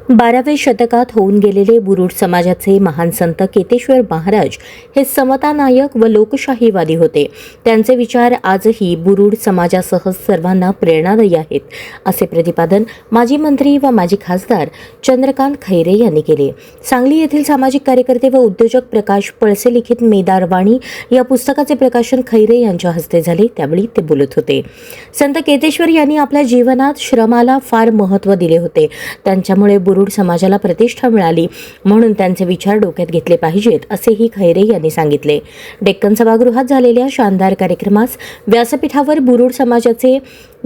12व्या शतकात होऊन गेलेले बुरुड समाजाचे महान संत केतेश्वर महाराज हे समतानायक व लोकशाहीवादी होते. त्यांचे विचार आजही बुरुड समाजासह सर्वांना प्रेरणादायी आहेत, असे प्रतिपादन माजी मंत्री व माजी खासदार चंद्रकांत खैरे यांनी केले. सांगली येथील सामाजिक कार्यकर्ते व उद्योजक प्रकाश पळसे लिखित मेदारवाणी या पुस्तकाचे प्रकाशन खैरे यांच्या हस्ते झाले. त्यावेळी ते बोलत होते. संत केतेश्वर यांनी आपल्या जीवनात श्रमाला फार महत्त्व दिले होते. त्यांच्यामुळे बुरुड समाजाला प्रतिष्ठा मिळाली, म्हणून त्यांचे विचार डोक्यात घेतले पाहिजेत, असेही खैरे यांनी सांगितले. डेक्कन सभागृहात झालेल्या शानदार कार्यक्रमास व्यासपीठावर बुरुड समाजाचे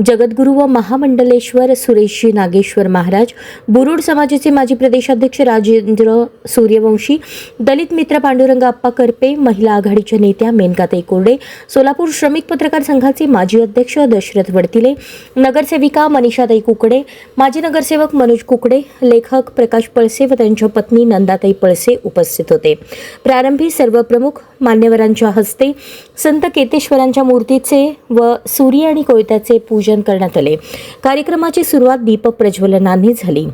जगद्गुरू व महामंडलेश्वर सुरेशजी नागेश्वर महाराज, बुरुड समाजाचे माजी प्रदेशाध्यक्ष राजेंद्र सूर्यवंशी, दलित मित्र पांडुरंग आप्पा करपे, महिला आघाडीच्या नेत्या मेनकाताई कोरडे, सोलापूर श्रमिक पत्रकार संघाचे माजी अध्यक्ष दशरथ वडतिले, नगरसेविका मनीषाताई कुकडे, माजी नगरसेवक मनोज कुकडे, लेखक प्रकाश पळसे व त्यांच्या पत्नी नंदाताई पळसे उपस्थित होते. प्रारंभी सर्व प्रमुख मान्यवरांच्या हस्ते संत केतेश्वरांच्या मूर्तीचे व सूर्य आणि कोयत्याचे पूजन करण्यात आले. कार्यक्रमाची सुरुवात दीप प्रज्वलनाने झाली.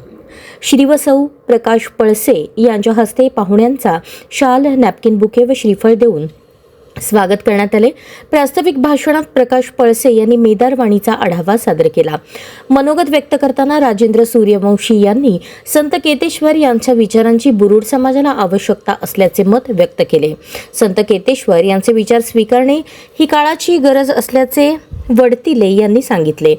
श्री व सौ प्रकाश पळसे यांच्या हस्ते पाहुण्यांचा शाल, नॅपकिन बुके व श्रीफळ देऊन स्वागत करण्यात आले. प्रास्ताविक भाषणात प्रकाश पळसे यांनी मेदारवाणीचा आढावा सादर केला. मनोगत व्यक्त करताना राजेंद्र सूर्यवंशी यांनी संत केतेश्वर यांच्या विचारांची बुरुड समाजाला आवश्यकता असल्याचे मत व्यक्त केले. संत केतेश्वर यांचे विचार स्वीकारणे ही काळाची गरज असल्याचे वडतिले यांनी सांगितले.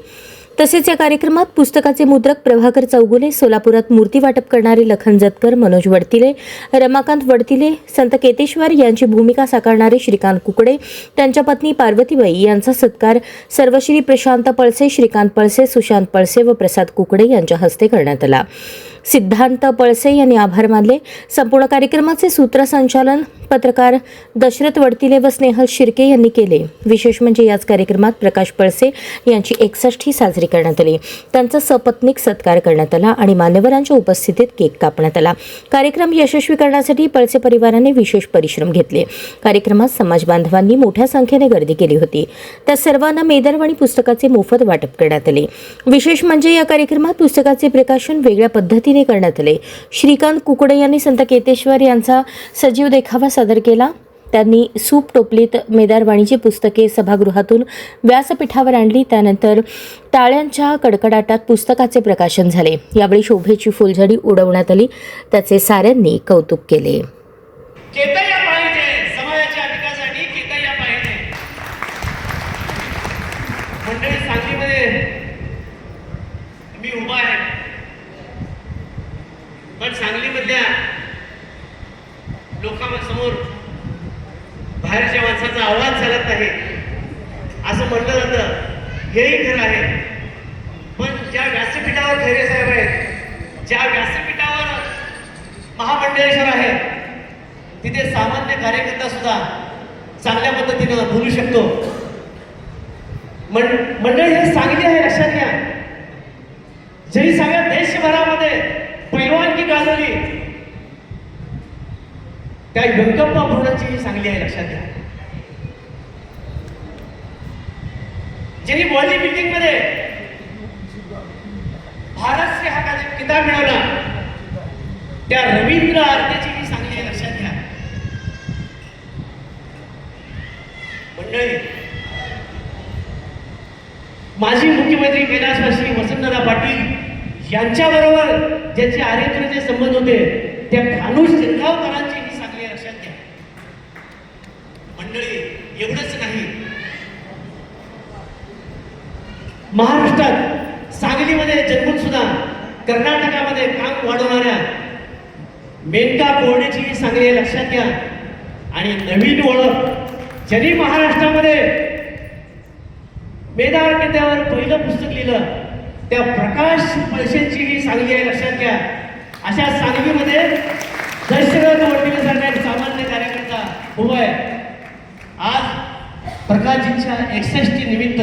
तसेच या कार्यक्रमात पुस्तकाचे मुद्रक प्रभाकर चौगुले, सोलापुरात मूर्ती वाटप करणारे लखन जतकर, मनोज वडतिले, रमाकांत वडतिले, संत केतेश्वर यांची भूमिका साकारणारे श्रीकांत कुकडे, त्यांच्या पत्नी पार्वतीबाई यांचा सत्कार सर्वश्री प्रशांत पळसे, श्रीकांत पळसे, सुशांत पळसे व प्रसाद कुकडे यांच्या हस्ते करण्यात आला. सिद्धांत पळसे यांनी आभार मानले. संपूर्ण कार्यक्रमाचे सूत्रसंचालन पत्रकार दशरथ वडतिले व स्नेहल शिर्के यांनी केले. विशेष म्हणजे याच कार्यक्रमात प्रकाश पळसे यांची 61 साजरी करण्यात आली. त्यांचा सपत्नीक सत्कार करण्यात आला आणि मान्यवरांच्या उपस्थितीत केक कापण्यात आला. कार्यक्रम यशस्वी करण्यासाठी पळसे परिवाराने विशेष परिश्रम घेतले. कार्यक्रमात समाज बांधवांनी मोठ्या संख्येने गर्दी केली होती. त्या सर्वांना मेदारवाणी पुस्तकाचे मोफत वाटप करण्यात आले. विशेष म्हणजे या कार्यक्रमात पुस्तकाचे प्रकाशन वेगळ्या पद्धतीने करण्यात आले. श्रीकांत कुकडे यांनी संत केतेश्वर यांचा सजीव देखावा सादर केला. त्यांनी सूप टोपलीत मेदारवाणीची पुस्तके सभागृहातून व्यासपीठावर आणली. त्यानंतर टाळ्यांच्या कडकडाटात पुस्तकाचे प्रकाशन झाले. यावेळी शोभेची फुलझडी उडवण्यात आली. त्याचे साऱ्यांनी कौतुक केले. केतया पाहिजे समाजाच्या विकासासाठी, केतया पाहिजे. मंडळी, सांगलीमध्ये मी उभा आहे, पण सांगलीमधल्या लोकांसमोर बाहेरच्या माणसाचा आवाज चालत नाही असं म्हटलं जातं. हेही खरं आहे. पण ज्या व्यासपीठावर खैरे साहेब आहेत, ज्या व्यासपीठावर महामंडलेश्वर आहे, तिथे सामान्य कार्यकर्ता सुद्धा चांगल्या पद्धतीनं बोलू शकतो. मंडळी, हे सांगली आहे, लक्षात घ्या. जरी सगळ्या देशभरामध्ये पैलवानकी गाजवली, त्या व्यंकप्पा बुरुडाची ही सांगली आहे, लक्षात घ्या. ज्यांनी बॉडी बिल्डिंग मध्ये भारत से हा किताब मिळवला, त्या रवींद्र आरतेची ही सांगली आहे, लक्षात घ्या. मंडळी, माजी मुख्यमंत्री कैलासवासी वसंतदादा पाटील यांच्याबरोबर ज्यांचे आर्यत्वाचे संबंध होते, त्या खानूश सिंगावकरांची ही सांगली आहे, लक्षात घ्या. मंडळी, एवढंच नाही, महाराष्ट्रात सांगलीमध्ये जन्मून सुद्धा कर्नाटकामध्ये काम वाढवणाऱ्या मेनका कोरडेची ही सांगली आहे, लक्षात घ्या. आणि नवीन ओळख ज्यांनी महाराष्ट्रामध्ये मेदार केत्यावर पहिलं पुस्तक लिहिलं, त्या प्रकाश पळसेंची ही सांगली आहे, लक्षात घ्या. अशा सांगलीमध्ये दशरथ वडतिले सारखा एक सामान्य कार्यकर्ता उभा आहे. आज प्रकाशजींच्या 61 निमित्त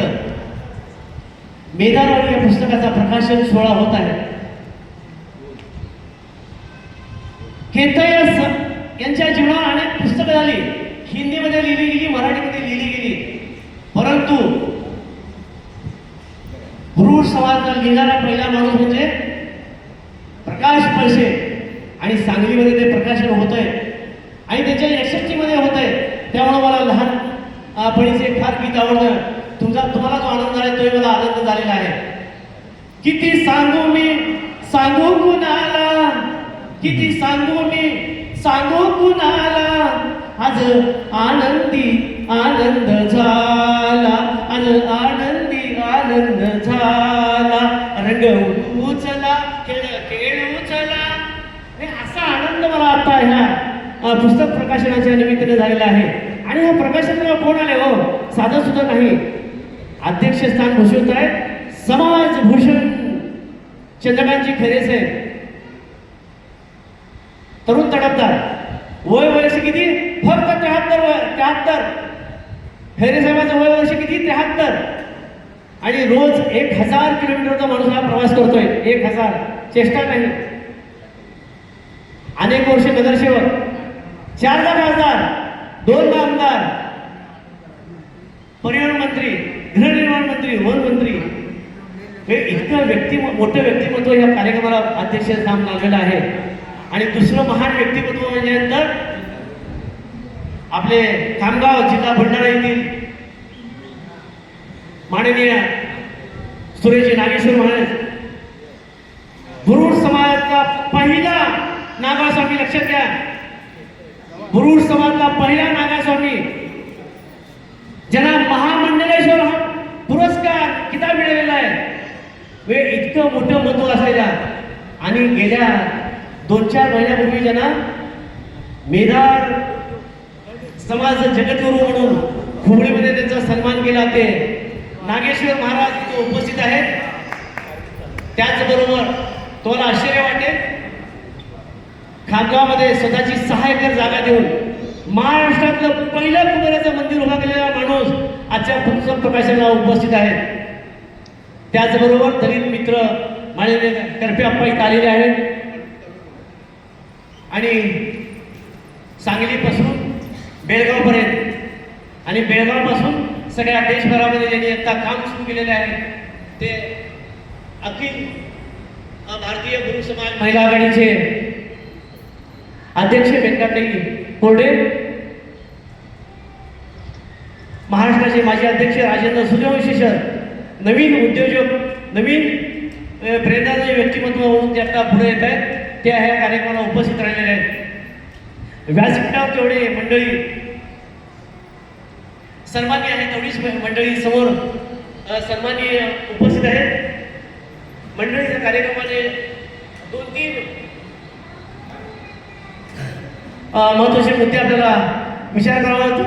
मेदारवाणी या पुस्तकाचा प्रकाशन सोहळा होत आहे. केतया यांच्या जीवनावर अनेक पुस्तकं झाली, हिंदीमध्ये लिहिली गेली, मराठीमध्ये लिहिली गेली, परंतु बुरुड समाजाला लिहिणारा पहिला माणूस म्हणजे प्रकाश पळसे आणि सांगलीमध्ये ते प्रकाशन होत आहे आणि त्याच्या 61 मध्ये होत आहे. त्यामुळे मला लहानपणीचे एक फार गीत आवडतं. तुम्हाला जो आनंद आहे तोही मला आनंद झालेला आहे. किती सांगू मी सांगू कुणाला, किती सांगू मी सांगू कुणाला, आज आनंदी आनंद झाला, आज आनंदी आनंद झाला, रंग उचला खेळ खेळ उचला. असा आनंद मला आता ह्या पुस्तक प्रकाशनाच्या निमित्ताने झालेला आहे. आणि ह्या प्रकाशनाला कोण आले हो, साधं सुद्धा नाही. अध्यक्षस्थान भूषवत आहे समाज भूषण चंद्रकांतजी खैरे साहेब, तरुण तडफदार, वय वर्ष किती, फक्त 73. खैरे साहेबांचं वय वर्ष किती, 73. आणि रोज 1000 किलोमीटरचा माणूस हा प्रवास करतोय. 1000 चेष्टा नाही. अनेक वर्ष नगरसेवक, 4दा खासदार, 2दा आमदार, परिवहन मंत्री, गृहनिर्माण मंत्री, वन मंत्री. हे इतकं मोठं व्यक्तिमत्व या कार्यक्रमाला अध्यक्षस्थान लावलेलं आहे. आणि दुसरं महान व्यक्तिमत्व म्हणजे नंतर आपले खामगाव जिल्हा भंडारा येथील माननीय सुरेश नागेश्वर महाराज, बुरुड समाजाचा पहिला नागास्वामी. लक्षात घ्या, बुरुड समाजाचा पहिला नागास्वामी, ज्यांना महामंडलेश्वर हा पुरस्कार किताब मिळालेला आहे. वे इतकं मोठं महत्व असायला. आणि गेल्या 2-4 महिन्यापूर्वी ज्यांना मेधार समाज जगद्गुरू म्हणून हुबळीमध्ये त्यांचा सन्मान केला, ते नागेश्वर महाराज तिथे उपस्थित आहेत. त्याचबरोबर तुम्हाला आश्चर्य वाटेल, खामगावमध्ये स्वतःची 6 एकर जागा देऊन महाराष्ट्रातलं पहिलं कुबेराचं मंदिर उभा केलेला माणूस आजच्या पुस्तक प्रकाशनाला उपस्थित आहे. त्याचबरोबर दलित मित्र माननीय करपे अप्पा इथं आलेले आहेत. आणि सांगलीपासून बेळगावपर्यंत आणि बेळगावपासून सगळ्या देशभरामध्ये ज्यांनी आता काम सुरू केलेले आहे ते अखिल भारतीय गुरु समाज महिला आघाडीचे अध्यक्ष व्यंकटताई कोरडे, महाराष्ट्राचे माजी अध्यक्ष राजेंद्र सूर्यवंशी सर, नवीन उद्योजक, नवीन प्रेरणादायी व्यक्तिमत्व म्हणून ते आता पुढे येत आहेत. ते ह्या कार्यक्रमाला उपस्थित राहिलेले आहेत. व्यासपीठावर तेवढे मंडळी सन्मान्य आहेत, तेवढीच मंडळी समोर सन्माननीय उपस्थित आहेत. मंडळीच्या कार्यक्रमाने 2-3 महत्वाचे मुद्दे आपल्याला विचार करावा लागतो.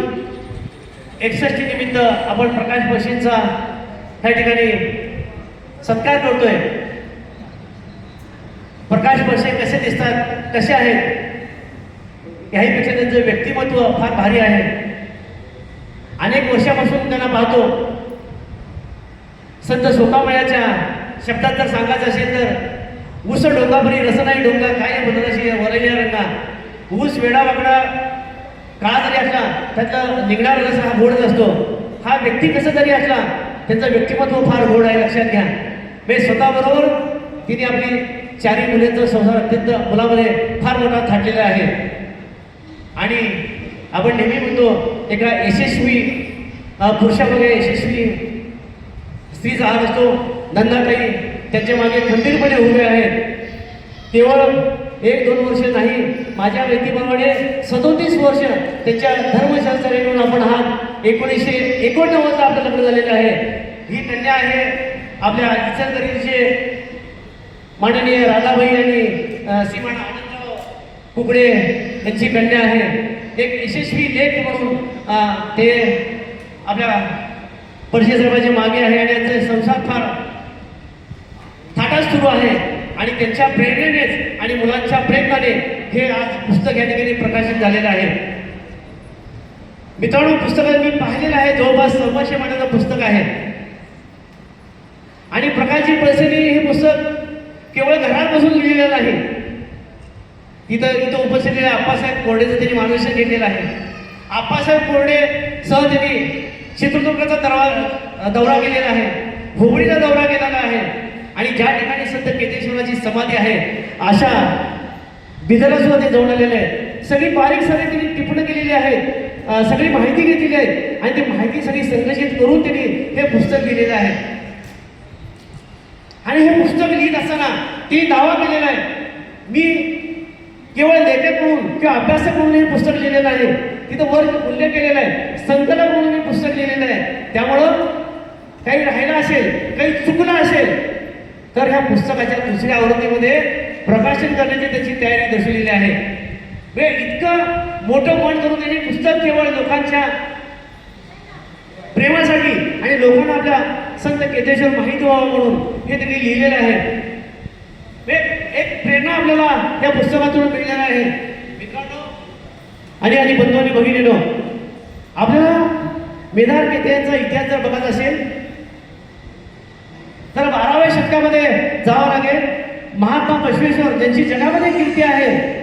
61 निमित्त आपण प्रकाश पळसेंचा या ठिकाणी सत्कार करतोय. प्रकाश पळसे कसे दिसतात, कसे आहेत, याहीपेक्षा त्यांचं व्यक्तिमत्व फार भारी आहे. अनेक वर्षापासून त्यांना पाहतो. संत सोकामयाच्या शब्दात जर सांगायचं असेल तर, ऊस डोंगापरी रस नाही डोंगा काय बनरशी वरल्या रंगा. ऊस वेडा वाकडा काळा जरी असला त्याचा निघणारा रस हा गोडच असतो. हा व्यक्ती कसा जरी असला त्यांचं व्यक्तिमत्व फार गोड आहे. लक्षात घ्या. मी स्वतःबरोबर तिने आपली 4 मुलींचा संसार अत्यंत मुलामध्ये फार मोठा थाटलेला आहे. आणि आपण नेहमी म्हणतो एका यशस्वी पुरुषामध्ये यशस्वी स्त्रीचा हात असतो. नंदाताई त्यांच्या मागे खंबीरपणे उभे आहेत. केवळ 1-2 वर्ष नाही, माझ्या व्यक्तिप्रमाणे 37 वर्ष त्यांच्या धर्मशास्त्राने आपण हा 1989 आपलं लग्न झालेलं आहे. ही कन्या आहे आपल्या इचलकरंजीचे माननीय राधाबाई आणि श्रीमान आनंदराव कुकडे यांची कन्या आहे. एक यशस्वी लेख म्हणून ते आपल्या पळसे साहेबांच्या मागे आहे आणि यांचे संसार फार थाटात सुरू आहे. आणि त्यांच्या प्रेरणेनेच आणि मुलांच्या प्रयत्नाने हे आज पुस्तक या ठिकाणी प्रकाशित झालेलं आहे. मित्रांनो, पुस्तकात मी पाहिलेलं आहे जवळपास 1400 पानाचं पुस्तक आहे. आणि प्रकाशजी पळसेंनी हे पुस्तक केवळ घरात बसून लिहिलेलं नाही. इथं उपस्थित आप्पासाहेब कोरडेचं त्यांनी मार्गदर्शन घेतलेलं आहे. आप्पासाहेब कोरडे सह त्यांनी चित्रदुर्गाचा दौरा केलेला आहे, हुबळीचा दौरा केलेला आहे. आणि ज्या ठिकाणी संत केतेश्वराची समाधी आहे अशा बिदरला सुद्धा ते जाऊन आलेले आहेत. सगळी बारीक सारी त्यांनी टिपणं केलेली आहेत, सगळी माहिती घेतलेली आहे आणि ती माहिती सगळी संग्रहित करून त्यांनी हे पुस्तक लिहिलेलं आहे. आणि हे पुस्तक लिहित असताना ती दावा केलेला आहे, मी केवळ लेखक म्हणून किंवा अभ्यासक म्हणून हे पुस्तक लिहिलेलं आहे. तिथं वर उल्लेख केलेला आहे, संकलक म्हणून हे पुस्तक लिहिलेलं आहे. त्यामुळं काही राहिलं असेल, काही चुकलं असेल तर ह्या पुस्तकाच्या दुसऱ्या आवृत्तीमध्ये प्रकाशन करण्याची त्याची तयारी दर्शवलेली आहे. इतकं मोठं मन करून त्यांनी पुस्तक केवळ लोकांच्या प्रेमासाठी आणि लोकांना आपल्या संत केतेश्वर माहिती व्हावं म्हणून हे त्यांनी लिहिलेलं आहे. एक प्रेरणा आपल्याला या पुस्तकातून मिळणार आहे. मित्रांनो आणि बंधू आणि भगिनींनो, आपल्याला मेधार केतेचा इतिहास जर बघत असेल तर 12व्या शतकामध्ये जावं लागेल. महात्मा बसवेश्वर ज्यांची जगामध्ये कीर्ती आहे